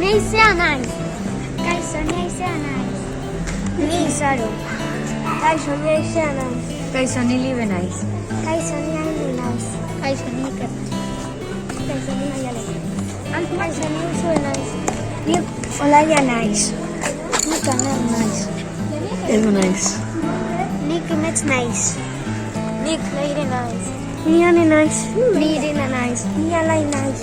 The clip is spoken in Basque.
neizea naiz. Kaixo, neizea naiz. Ni Izaro. Kaixo, neizea naiz. Kaixo, ni Libe naiz. Kaixo, ni Aini naiz. Kaixo, ni Iker. Kaixo, ni Maiale. Kaixo, ni Usue naiz. Ni Olaia naiz. Ni Kaner naiz. Edu naiz. Ni Kimets naiz. Ni Leire naiz. Ni Ane naiz. Ni Irina naiz. Ni Alai naiz.